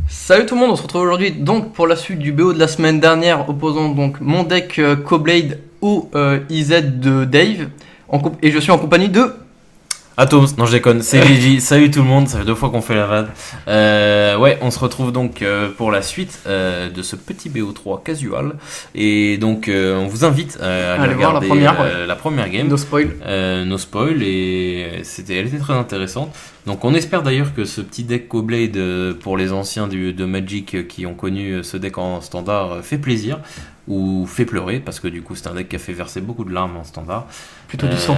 Salut tout le monde, on se retrouve aujourd'hui donc pour la suite du BO de la semaine dernière opposant donc mon deck Coblade au IZ de Dave et je suis en compagnie de... Atoms, non je déconne, c'est Gigi, salut tout le monde, ça fait 2 fois qu'on fait la vanne. Ouais, on se retrouve donc pour la suite de ce petit BO3 casual. Et donc on vous invite à aller voir regarder la première game. No spoil. No spoil, et elle était très intéressante. Donc on espère d'ailleurs que ce petit deck Coblade pour les anciens de Magic qui ont connu ce deck en standard fait plaisir. Ou fait pleurer, parce que du coup c'est un deck qui a fait verser beaucoup de larmes en standard. Plutôt du sang.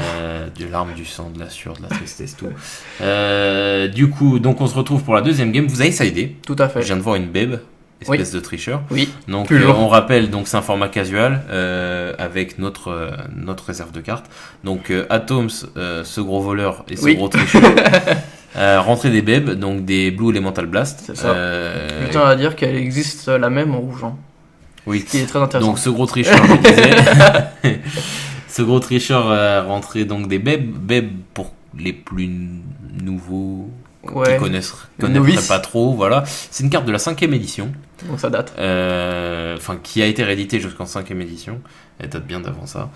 Du larmes, du sang, de la sueur, de la tristesse, tout. Du coup, donc on se retrouve pour la deuxième game. Vous avez sidé. Tout à fait. Je viens de voir une babe, espèce de tricheur. Oui. Donc on rappelle, donc c'est un format casual avec notre réserve de cartes. Donc Atoms, ce gros voleur et ce gros tricheur. Rentrer des babes, donc des Blue Elemental Blast. C'est ça. Je tiens à dire qu'elle existe la même en rouge. Oui. Ce qui est très intéressant. Donc ce gros tricheur, je disais, ce gros tricheur a rentré donc des beb pour les plus nouveaux qui connaîtraient pas trop, voilà. C'est une carte de la 5ème édition. Donc ça date. Enfin, qui a été rééditée jusqu'en 5ème édition. Elle date bien d'avant ça.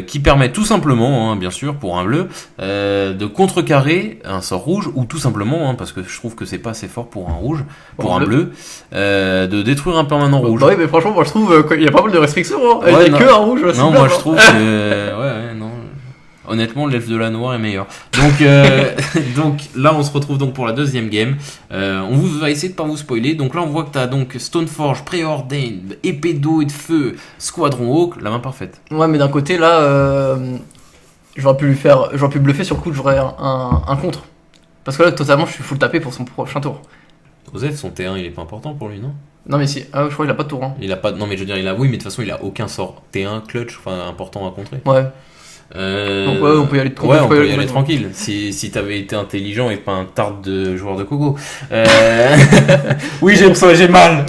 Qui permet tout simplement, bien sûr, pour un bleu, de contrecarrer un sort rouge, ou tout simplement, parce que je trouve que c'est pas assez fort pour un rouge, pour un bleu, de détruire un permanent rouge. Bah oui, mais franchement, moi je trouve qu'il y a pas mal de restrictions. Il n'y a que un rouge. Non, moi je trouve que. Non. Honnêtement, l'elfe de la noire est meilleur. Donc, donc là, on se retrouve donc pour la deuxième game. On va essayer de pas vous spoiler. Donc là, on voit que tu as donc Stoneforge, Preordained, épée d'eau et de feu, Squadron Hawk, la main parfaite. Ouais, mais d'un côté, là, j'aurais pu bluffer sur le coup, j'aurais un contre. Parce que là, totalement, je suis full tapé pour son prochain tour. Osef, son T1, il est pas important pour lui, non? Non, mais si, je crois qu'il a pas de tour. Il a pas. Non, mais je veux dire, oui, mais de toute façon, il a aucun sort T1 clutch, enfin important à contrer. Ouais. Donc on peut y aller tranquille. Ouais, on peut y aller tranquille. Si t'avais été intelligent et pas un tarde de joueur de Coco. Oui, j'ai mal.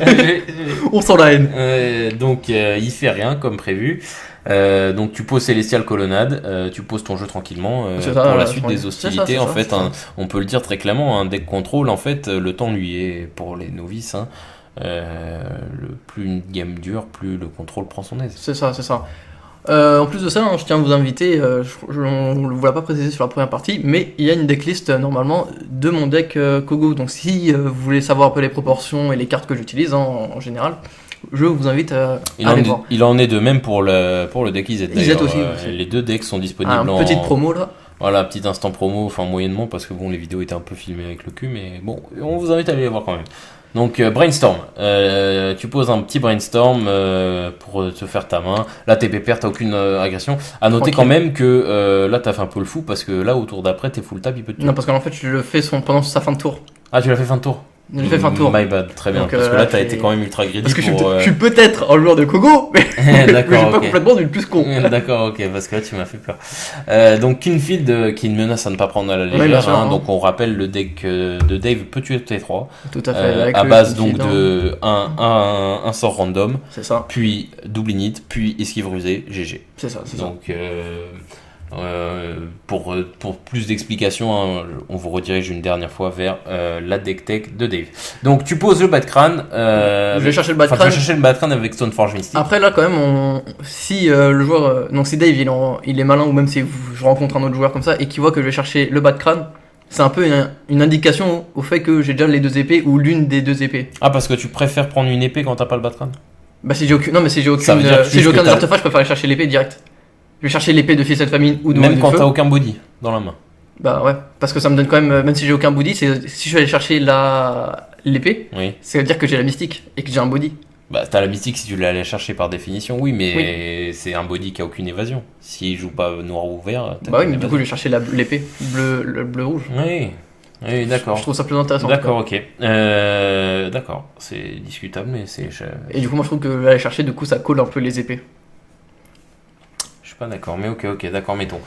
On sent la haine. Donc il fait rien comme prévu. Donc tu poses Célestial Colonnade, tu poses ton jeu tranquillement pour la suite des hostilités. En fait, on peut le dire très clairement, un deck contrôle, en fait, le temps lui est pour les novices. Plus une game dure, plus le contrôle prend son aise. C'est ça. En plus de ça, je tiens à vous inviter, on ne vous l'a pas précisé sur la première partie, mais il y a une decklist normalement de mon deck Kogo. Donc si vous voulez savoir un peu les proportions et les cartes que j'utilise en général, je vous invite à aller voir. Il en est de même pour le deck IZ. IZ aussi. Les deux decks sont disponibles en petite promo là. Voilà, petit instant promo, enfin moyennement, parce que bon, les vidéos étaient un peu filmées avec le cul, mais bon, on vous invite à aller les voir quand même. Donc brainstorm, tu poses un petit brainstorm pour te faire ta main. Là t'es pépère, t'as aucune agression. À noter quand même que là t'as fait un peu le fou, parce que là au tour d'après t'es full tap, il peut te tuer. Non, parce qu'en fait je le fais pendant sa fin de tour. Ah, tu l'as fait fin de tour? J'ai fait fin de tour. My bad, très bien. Donc, parce que là, t'as été quand même ultra greedy. Parce que je suis peut-être un joueur de Kogo, mais je suis pas complètement du plus con. D'accord, ok, parce que là, tu m'as fait peur. Donc, Kinfield, qui est une menace à ne pas prendre à la légère. Donc, on rappelle, le deck de Dave peut tuer T3. Tout à fait. À base donc de un sort random. C'est ça. Puis double init, puis esquive rusée, GG. C'est ça. Donc, pour plus d'explications, on vous redirige une dernière fois vers la deck tech de Dave. Donc tu poses le bas de crâne. Je vais chercher le bas de crâne. Tu vas chercher le bas de crâne avec Stoneforge Mystique. Après là quand même, si le joueur, donc si Dave il est malin, ou même si je rencontre un autre joueur comme ça et qu'il voit que je vais chercher le bas de crâne, c'est un peu une indication au fait que j'ai déjà les 2 épées ou l'une des 2 épées. Ah, parce que tu préfères prendre une épée quand t'as pas le bas de crâne? Bah si j'ai aucun des artefacts, je préfère aller chercher l'épée direct. Je vais chercher l'épée de Fils et de Famine ou de même quand t'as aucun body dans la main. Bah ouais, parce que ça me donne quand même si j'ai aucun body, si je vais aller chercher l'épée, oui. Ça veut dire que j'ai la mystique et que j'ai un body. Bah t'as la mystique si tu l'allais chercher par définition, oui, mais c'est un body qui a aucune évasion. S'il joue pas noir ou vert, bah oui, mais du coup je vais chercher l'épée bleu-rouge. Oui, d'accord. Je trouve ça plus intéressant. D'accord, ok. D'accord, c'est discutable, mais c'est... Et du coup moi je trouve que aller chercher, du coup ça colle un peu les épées. Pas d'accord, mais ok, d'accord, mettons.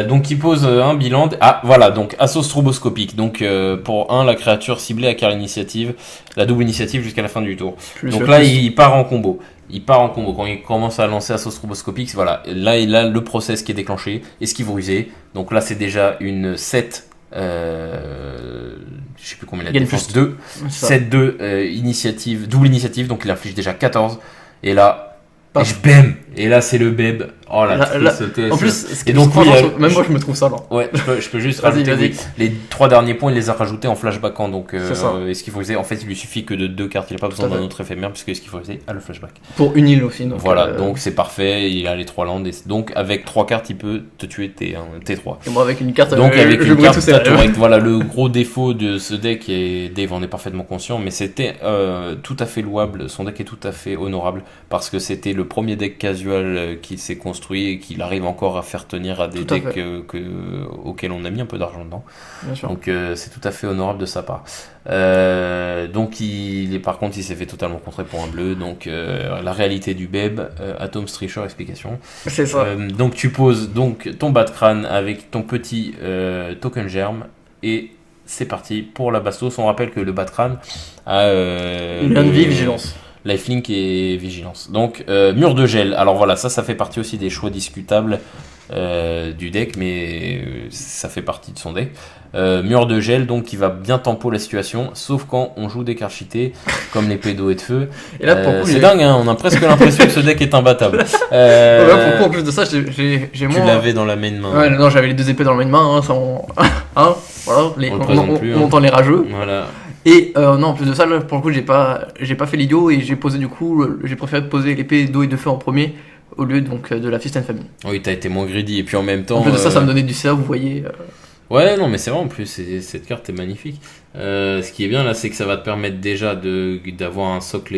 Donc il pose un bilan. Ah voilà, donc assaut stroboscopique. Donc pour la créature ciblée acquiert l'initiative, la double initiative jusqu'à la fin du tour. Donc là il part en combo. Quand il commence à lancer assaut stroboscopique, voilà. Là il a le process qui est déclenché, esquive rusée. Donc là c'est déjà une 7 Je sais plus combien il a Gagne défense, plus. 2. C'est ça. 7-2, initiative, double initiative, donc il inflige déjà 14. Et là, Paf. je bam. Et là, c'est le beb. Oh la Là- tristesse. En plus, ce qui Et me donc, oui, surprend, même moi je me trouve ça lent. Ouais, je peux juste Vas-y, rajouter, vas-y. oui, les 3 derniers points, il les a rajoutés en flashbackant. Donc, C'est ça. et ce qu'il faut faisait, en fait, il lui suffit que de 2 cartes, il n'a pas besoin à fait. d'un autre éphémère, puisque ce qu'il faut faisait, le flashback. Pour une île aussi. Donc, Voilà, donc c'est parfait, il a les 3 landes, et donc avec 3 cartes, il peut te tuer tes 3. Et moi avec une carte, Donc avec je une brûle carte, tous ces t'as rêves. tout. Voilà, le gros défaut de ce deck, et Dave en est parfaitement conscient, mais c'était tout à fait louable, son deck est tout à fait honorable, parce que c'était le premier deck casual qui s'est construit et qu'il arrive encore à faire tenir à des Tout à decks fait. auxquels on a mis un peu d'argent dedans. Bien sûr. Donc c'est tout à fait honorable de sa part. Donc par contre il s'est fait totalement contrer pour un bleu. Donc la réalité du Beb, Atom Strisher, explication. C'est ça. Donc tu poses donc ton bas de crâne avec ton petit token germe et c'est parti pour la bastos. On rappelle que le bas de crâne a Une lien de vie, vigilance. Lifelink et vigilance. Donc mur de gel. Alors voilà, ça fait partie aussi des choix discutables du deck, mais ça fait partie de son deck. Mur de gel, donc qui va bien tempo la situation, sauf quand on joue des cartes cheatées comme les d'eau et de feu. Et là, pour le coup, c'est dingue, hein, on a presque l'impression que ce deck est imbattable. Ouais, pour le coup, en plus de ça, j'ai Tu moins. l'avais dans la main main. Ouais, non, j'avais les 2 épées dans la main, hein, sans. Hein, voilà, On le présente plus, on hein. entend les rageux. Voilà. Et non, en plus de ça, là, pour le coup, j'ai pas fait l'idiot et j'ai posé du coup, j'ai préféré poser l'épée d'eau et de feu en premier au lieu donc de la Fist and Famine. Oui, t'as été moins greedy. Et puis en même temps. En plus de ça, ça me donnait du CA, vous voyez. Ouais, non, mais c'est vrai en plus, cette carte est magnifique. Ce qui est bien là, c'est que ça va te permettre déjà d'avoir un socle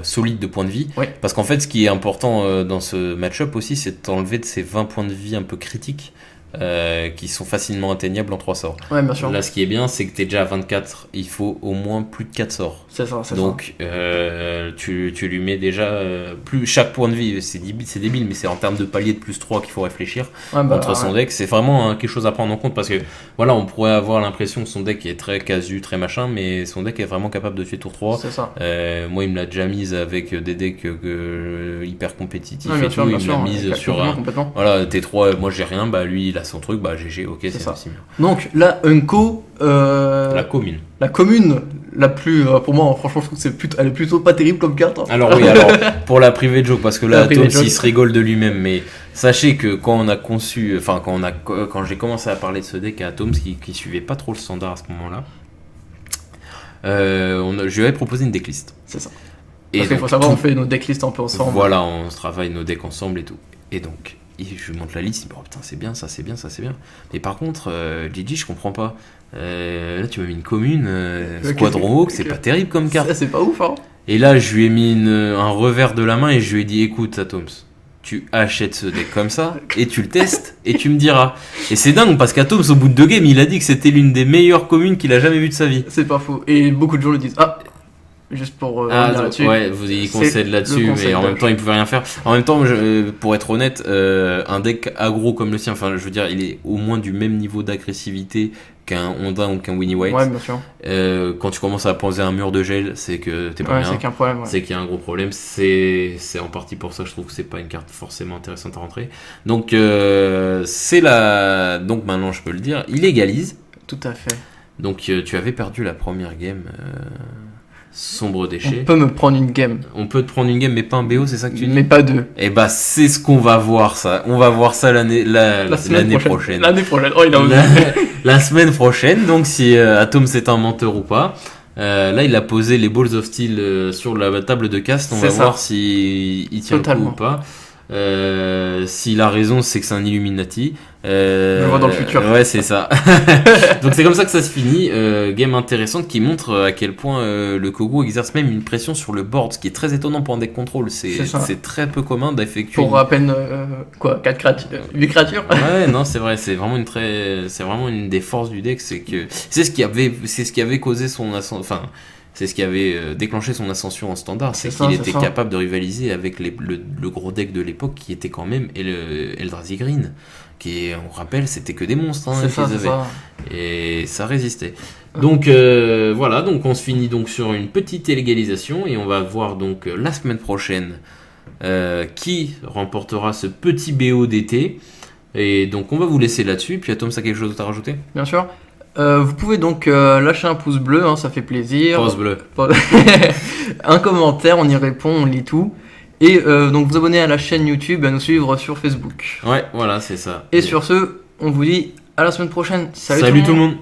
solide de points de vie. Ouais. Parce qu'en fait, ce qui est important dans ce match-up aussi, c'est de t'enlever de ces 20 points de vie un peu critiques qui sont facilement atteignables en 3 sorts. Ouais, bien sûr. Là, ce qui est bien, c'est que t'es déjà à 24, il faut au moins plus de 4 sorts. C'est ça, c'est Donc, tu lui mets déjà plus chaque point de vie, c'est débile, mais c'est en termes de palier de plus 3 qu'il faut réfléchir ça. Ouais, contre son deck. C'est vraiment quelque chose à prendre en compte parce que voilà, on pourrait avoir l'impression que son deck est très casu, très machin, mais son deck est vraiment capable de tuer tour 3. C'est ça. Moi, il me l'a déjà mise avec des decks hyper compétitifs Ouais, et bien tout. sûr, bien Il me l'a sûr. mise sur Complètement, un. complètement. Voilà, T3, moi j'ai rien, bah lui il a son truc, bah GG, ok, c'est ça. aussi bien. Donc là, Unco, La commune. la commune la plus, pour moi, franchement, je trouve que elle est plutôt pas terrible comme carte. Hein. Alors oui, alors pour la private joke, parce que là, La private Tom, joke. il se rigole de lui-même, mais sachez que quand on a conçu, enfin quand j'ai commencé à parler de ce deck à Atoms, qui suivait pas trop le standard à ce moment-là, je lui avais proposé une decklist. C'est ça. Et Parce qu'il faut donc, savoir, on fait nos decklists un peu ensemble. Voilà, on se travaille nos decks ensemble et tout. Et donc, je lui montre la liste, il me dit, oh putain, c'est bien, ça c'est bien, ça c'est bien. Mais par contre, Gigi, je comprends pas. Là, tu m'as mis une commune, Squadron Hawk, c'est pas terrible comme carte. Ça, c'est pas ouf, hein. Et là, je lui ai mis un revers de la main et je lui ai dit, écoute, Atoms, tu achètes ce deck comme ça et tu le testes et tu me diras. Et c'est dingue parce qu'Atoms, au bout de 2 games, il a dit que c'était l'une des meilleures communes qu'il a jamais vues de sa vie. C'est pas faux. Et beaucoup de gens le disent. Ah, juste pour revenir là-dessus. Ouais, vous y C'est concède le là-dessus, conseil mais en de- même temps, il pouvait rien faire. En même temps, pour être honnête, un deck aggro comme le sien, enfin, je veux dire, il est au moins du même niveau d'agressivité qu'un Ondin ou qu'un Winnie White. Ouais, bien sûr. Quand tu commences à poser un mur de gel, c'est que t'es pas Ouais, bien. c'est qu'un problème. Ouais. C'est qu'il y a un gros problème. C'est en partie pour ça que je trouve que c'est pas une carte forcément intéressante à rentrer. Donc donc maintenant je peux le dire, il égalise. Tout à fait. Donc tu avais perdu la première game. Sombre déchet. On peut me prendre une game, On peut te prendre une game, mais pas un BO, c'est ça que tu dis? mais pas deux. Et bah c'est ce qu'on va voir ça. On va voir ça l'année prochaine. L'année prochaine. Oh, il a osé. La semaine prochaine. Donc si Atom c'est un menteur ou pas. Là, il a posé les Balls of Steel sur la table de cast. On C'est va ça. voir s'il tient Totalement. le coup ou pas. S'il a raison, c'est que c'est un Illuminati. Je le vois dans le futur. Ouais, c'est ça. Donc c'est comme ça que ça se finit. Game intéressante qui montre à quel point le Kogu exerce même une pression sur le board, ce qui est très étonnant pour un deck contrôle. C'est ça. C'est très peu commun d'effectuer. Pour à peine, 4 créatures, 8 créatures. Ouais, non, c'est vrai, c'est vraiment une des forces du deck, c'est que c'est ce qui avait causé son enfin, c'est ce qui avait déclenché son ascension en standard, c'est C'est ça, qu'il c'est était ça. capable de rivaliser avec le gros deck de l'époque qui était quand même Eldrazi Green, qui, on rappelle, c'était que des monstres, hein, C'est ça, qu'ils c'est avaient. ça. Et ça résistait. Donc voilà, donc on se finit donc sur une petite égalisation et on va voir donc la semaine prochaine qui remportera ce petit BO d'été. Et donc on va vous laisser là-dessus. Puis Tom, ça a quelque chose à rajouter? Bien sûr. Vous pouvez donc lâcher un pouce bleu, hein, ça fait plaisir. Pause bleue. Un commentaire, on y répond, on lit tout. Et donc vous abonner à la chaîne YouTube et à nous suivre sur Facebook. Ouais, voilà, c'est ça. Et sur ce, on vous dit à la semaine prochaine. Salut tout le monde.